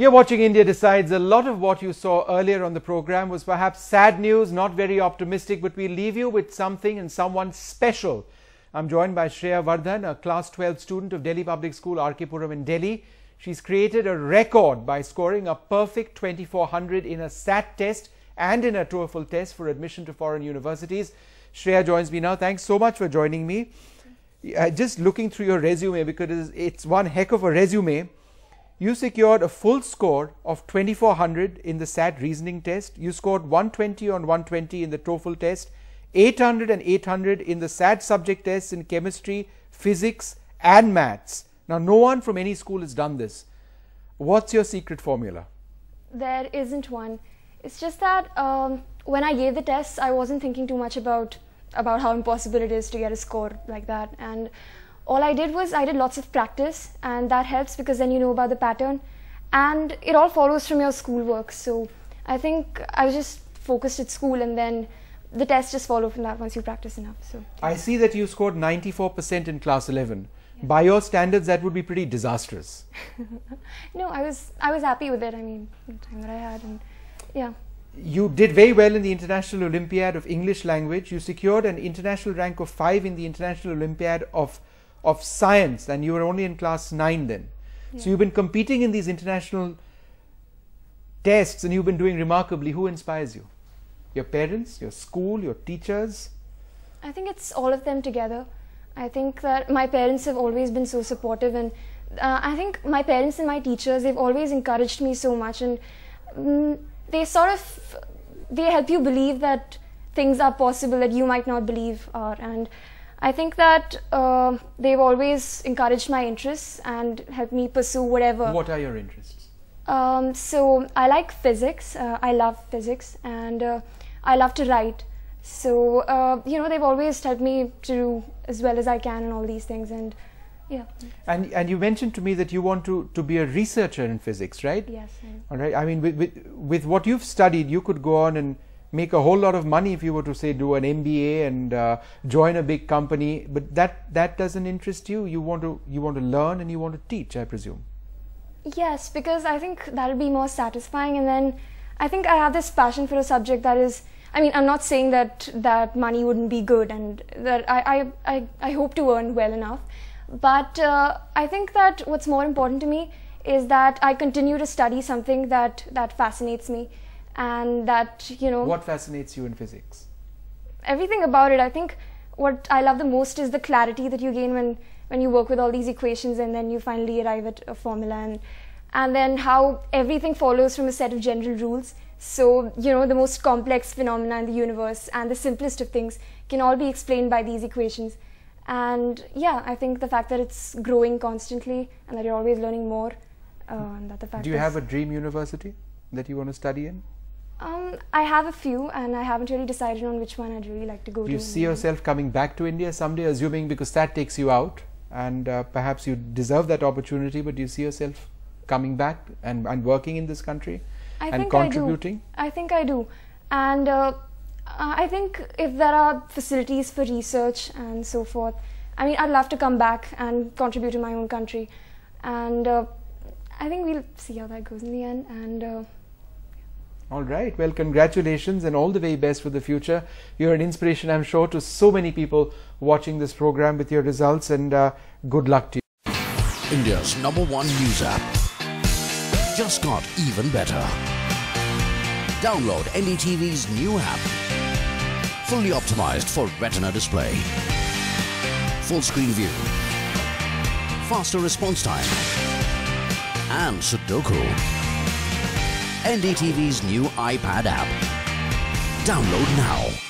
You're watching India Decides. A lot of what you saw earlier on the program was perhaps sad news, not very optimistic, but we'll leave you with something and someone special. I'm joined by Shreya Vardhan, a Class 12 student of Delhi Public School, R.K. Puram in Delhi. She's created a record by scoring a perfect 2400 in a SAT test and in a TOEFL test for admission to foreign universities. Shreya joins me now. Thanks so much for joining me. Just looking through your resume, because it's one heck of a resume. You secured a full score of 2400 in the SAT reasoning test. You scored 120 on 120 in the TOEFL test, 800 and 800 in the SAT subject tests in chemistry, physics and maths. Now, no one from any school has done this. What's your secret formula? There isn't one. It's just that when I gave the tests, I wasn't thinking too much about how impossible it is to get a score like that. And all I did was I did lots of practice, and that helps because then you know about the pattern and it all follows from your schoolwork. So I think I was just focused at school, and then the tests just follow from that once you practice enough. So I see that you scored 94% in Class 11. Yeah. By your standards, that would be pretty disastrous. No, I was happy with it. I mean, the time that I had, and yeah. You did very well in the International Olympiad of English Language. You secured an international rank of 5 in the International Olympiad of Science, and you were only in Class 9 then. Yeah. So you've been competing in these international tests and you've been doing remarkably. Who inspires you? Your parents, your school, your teachers? I think it's all of them together. I think that my parents have always been so supportive, and I think my parents and my teachers, they've always encouraged me so much, and they help you believe that things are possible that you might not believe are. And I think that they've always encouraged my interests and helped me pursue whatever. What are your interests? So I like physics. I love physics, and I love to write. So you know, they've always helped me to do as well as I can in all these things, and yeah. And you mentioned to me that you want to be a researcher in physics, right? Yes. All right. I mean, with what you've studied, you could go on and make a whole lot of money if you were to, say, do an MBA and join a big company. But that doesn't interest you. You want to learn and you want to teach, I presume. Yes, because I think that'll be more satisfying. And then I think I have this passion for a subject that is, I mean, I'm not saying that money wouldn't be good, and that I hope to earn well enough. But I think that what's more important to me is that I continue to study something that fascinates me, and that, you know... What fascinates you in physics? Everything about it. I think what I love the most is the clarity that you gain when you work with all these equations, and then you finally arrive at a formula, and then how everything follows from a set of general rules. So, you know, the most complex phenomena in the universe and the simplest of things can all be explained by these equations. And yeah, I think the fact that it's growing constantly and that you're always learning more, and that the fact... Do you have a dream university that you want to study in? I have a few, and I haven't really decided on which one I'd really like to go to. Do you see yourself coming back to India someday, assuming, because that takes you out and perhaps you deserve that opportunity, but do you see yourself coming back and working in this country and contributing? I think I do. And I think if there are facilities for research and so forth, I mean, I'd love to come back and contribute to my own country. And I think we'll see how that goes in the end. And all right. Well, congratulations and all the very best for the future. You're an inspiration, I'm sure, to so many people watching this program with your results, and good luck to you. India's #1 news app just got even better. Download NDTV's new app. Fully optimized for retina display. Full screen view. Faster response time. And Sudoku. NDTV's new iPad app. Download now.